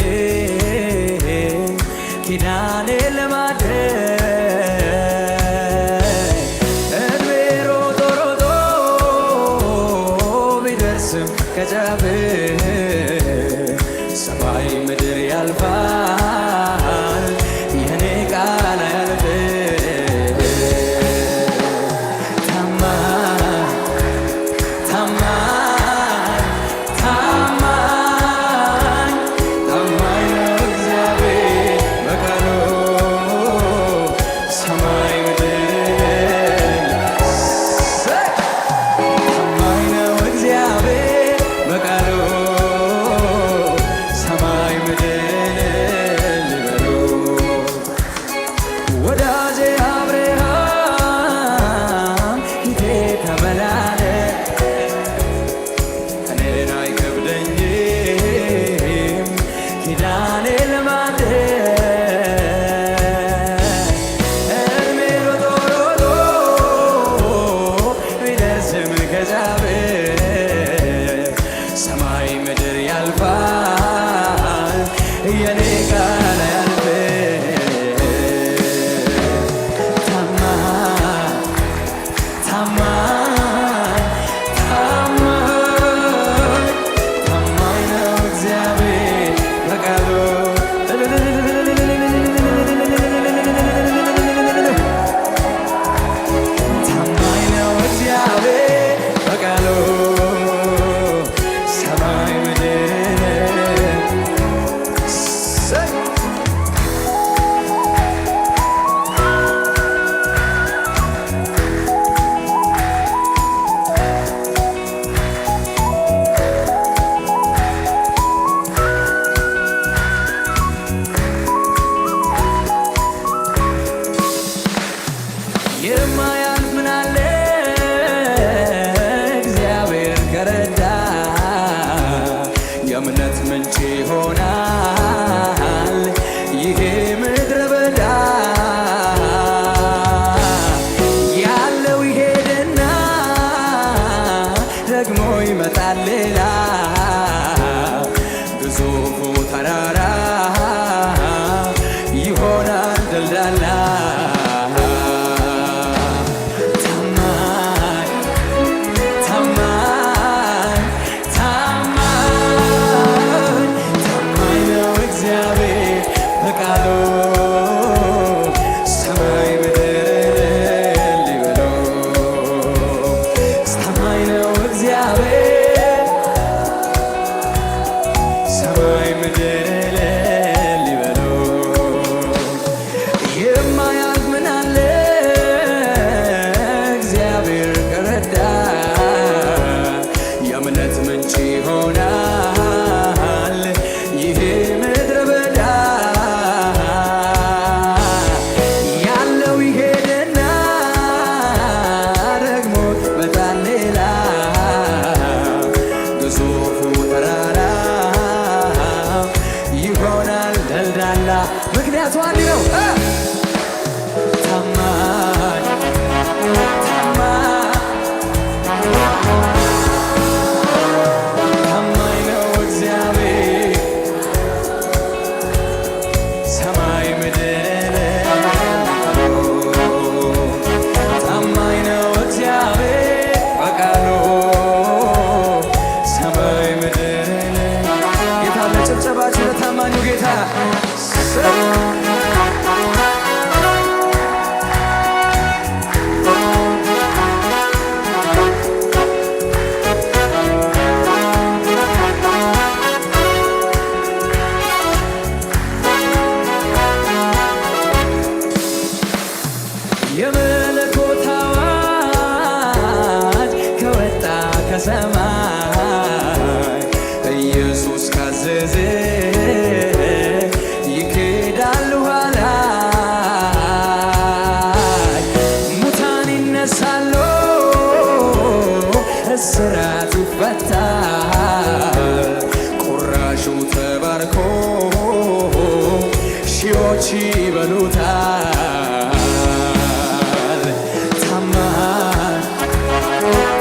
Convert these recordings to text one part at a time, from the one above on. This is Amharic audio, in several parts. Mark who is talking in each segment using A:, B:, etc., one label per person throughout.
A: አይከብደኝም ኪዳኔ ለማድረግ እድሜ ሮጦ ሮጦ ቢደርስም ከጫፍ ሰማይ ምድር ያልፋል የኔ ቃል አያልፍም። ታማኝ ታማኝ ታማኝ ታማኝ ነው እግዚአብሔር በቃሉ ሰማይ ምድር ታማኝ ነው እግዚአብሔር በቃሉ ሰማይ ምድር ሊበሉ ወዳጄ አብርሃም ሂዴ ተመላለስ እኔን አይከብደኝም ኪዳኔ ለማድረግ እድሜ ሮጦ ሮጦ ቢደርስም ከጫፍ ሰማይ ምድር ያልፋል የኔ ቃል አያልፍም። ታማኝ ታማኝ ታማኝ ታማኝ ነው እግዚአብሔር በቃሉ ታማኝ ነው እግዚአብሔር በቃሉ ሰማይ ምድር የማያልፍ ምን አለ እግዚአብሔር ከረዳ የእምነት ምንጭ ይሆናል ይሄ ምድረ በዳ ያለው ይሄድና ደግሞ ይመጣል ሌላ ግዙፉ ተራራ ይሆናል ደልዳላ ታማኝ ታማኝ ታማኝ ታማኝ ነው እግዚአብሔር በቃሉ ሰማይ ምድር ሊበሉ ታማኝ ነው እግዚአብሔር ሰማይ ምድር ሊበሉ የማያልፍ ምን አለ እግዚአብሔር ከረዳ የእምነት ምንጭ ይሆናል ይሄ ምድረ በዳ ያለው ይሄድና ደግሞ ይመጣል ሌላ ግዙፉ ተራራ ይሆናል ደልዳላ ምክንያቱ አንድ ነው ታማኝ ታማኝ ታማኝ ነው እግዚአብሔር ሰማይ ምድር ታማኝ ነው እግዚአብሔር በቃሉ ሰማይ ምድር ጌታ ለጭብጨባችሁ ለታማኙ ጌታ የመለኮት አዋጅ ከወጣ ከሰማይ ኢየሱስ ካዘዘ ይኬዳል ኋላ ሙታን ይነሳሉ እስራት ይፈታል ቁራሹ ተባርኮ ሺዎች ይበሉታል ታማኝ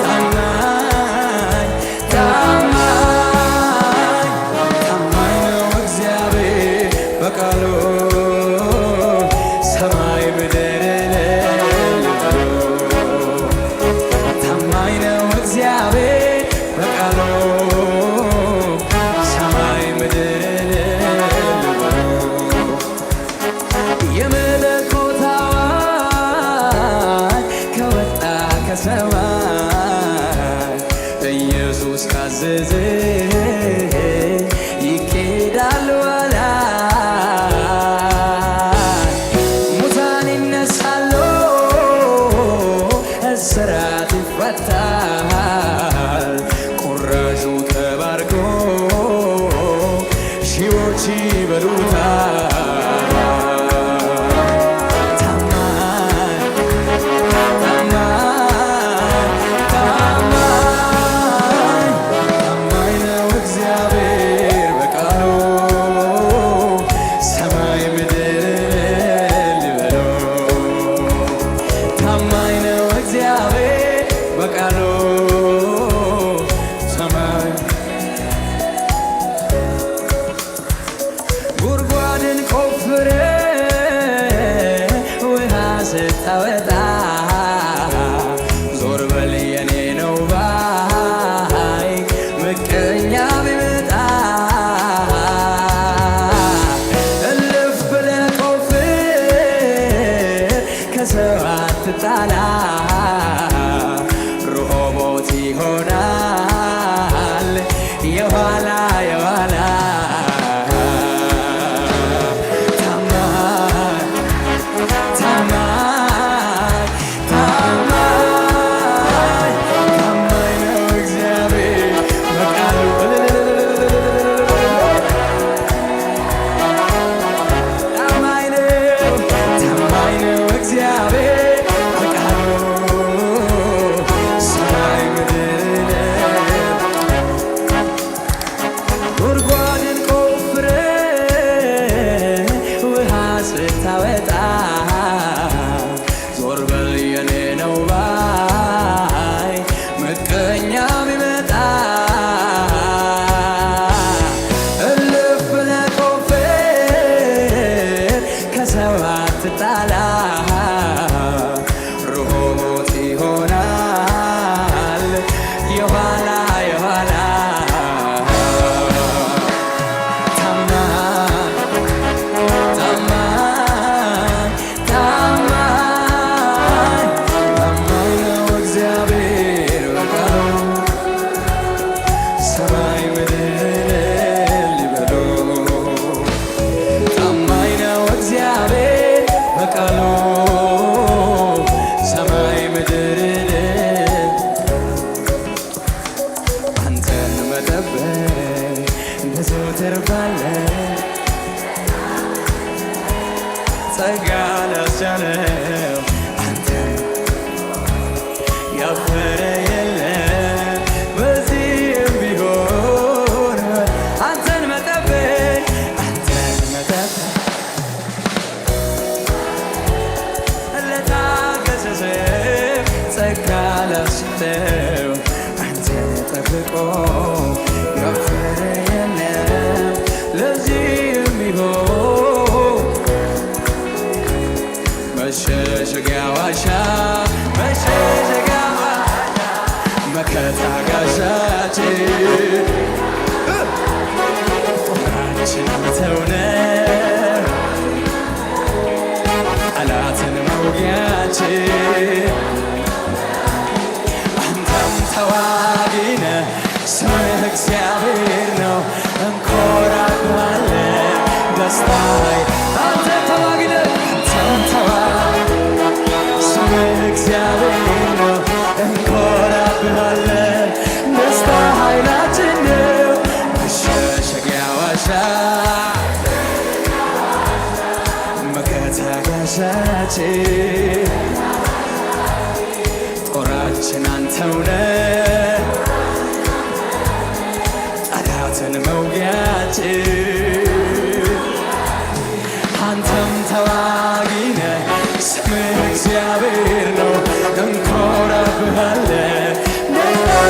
A: ታማኝ ታማኝ ታማኝ ነው በቃሉ ሰማይ ምድር እልል በሉ። ታማኝ ነው እግዚአብሔር በቃሉ ሰማይ ምድር እልል በሉ። የመለኮት አዋጅ ከወጣ ከሰማይ ኢየሱስ ካዘዘ ይኬዳል ወላይ። ሙታን ይነሳሉ፣ እስራት ይፈታል። ቁራዡ ተባርኮ ሺዎች ይበሉታል። ጉድጓድን ቆፍረ ውሃ ስታወጣ ዞር በል የኔ ነው ባይ ምቀኛ ቢመጣ እልፍ ብለህ ቆፍር ከሰው አትጣላ ርሆቦት ይሆናል የኋላ የኋላ ስታወጣ ዞር በል የኔ ነው ባይ ምቀኛ ቢመጣ እልፍ ብለህ ቆፍር ከሰው አትጣላ ርሆቦት ይሆናል የኋላ የኋላ አንተን መጠበቅ በዘወትር ባለ ጸጋ ላስቻለው አንተን ያፈረ የለም በዚህም ቢሆን አንተን መጠበቅ ለታገሰ ጸጋ ላስቻለው ጠብቆ ያፈረ የለም ለዚህም ቢሆን መሸሸጊያ ዋሻ መከታ ጋሻችን ጦራችን አንተው ነህ ጠላትን መውጊያችን ተዋጊ ነህ ስምህ እግዚአብሔር ነው እንኮራብሃለን ደስታዬ አንተ ተዋጊ ነህ ስምህ እግዚአብሔር ነው እንኮራብሃለን ደስታ ኃይላችን ነው መሸሸጊያ ዋሻ መከታ ጋሻችን ጦራችን አንተው ነህ ጠላትን መውጊያችን አንተም ተዋጊ ነህ ስምህ እግዚአብሔር ነው እንኮራብሃለን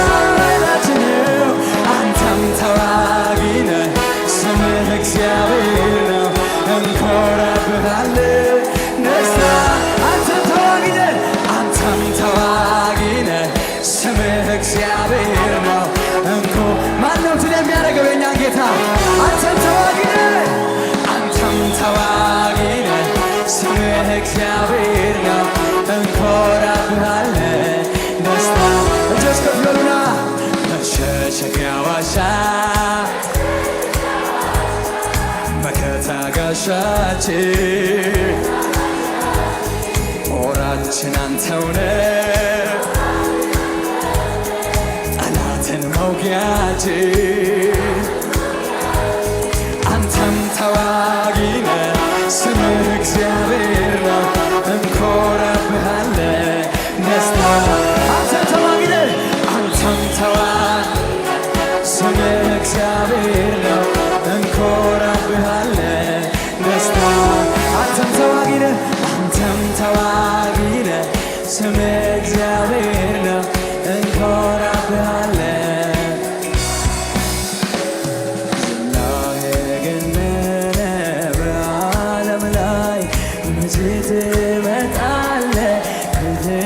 A: ኃይላችን ነው አንተም ተዋጊ ነህ ስምህ እግዚአብሔር ነው ጋሻችን ጦራችን አንተውነ ጠላትን መውጊያችን አንተም ተዋጊነ ስምህ እግዚአብሔር ነው እንኮራብሃለን ደስታ አንተም ተዋጊነ አንተም ስምህ እግዚአብሔር ነው እንኮራብሃለን ደስታ አንተም ተዋጊነ ስምህ እግዚአብሔር ነው እንኮራብሃለን ዝናህ የገነነ በዓለም ላይ መቼ ትመጣለህ ፊትህን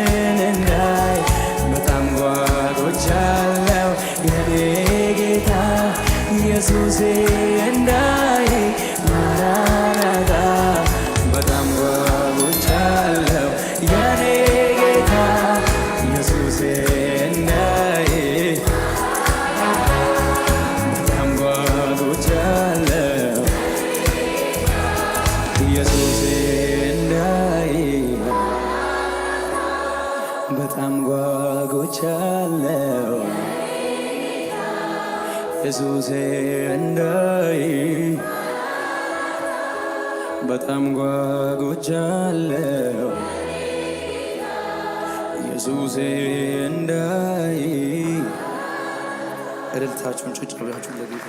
A: እንዳይ በጣም ጓጉቻለሁ የኔ ጌታ ኢየሱሴ እንዳይ ማራናታ በጣም ጓጉቻለሁ የኔ ጌታ ኢየሱሴ እንዳይ በጣም ጓጉቻለሁ ኢየሱሴ እንዳይ በጣም ጓጉቻለሁ ኢየሱሴ እንዳይ በጣም ጓጉቻለሁ ኢየሱሴ እንዳይ እልልታችሁን ጭብጨባችሁን ለጌታ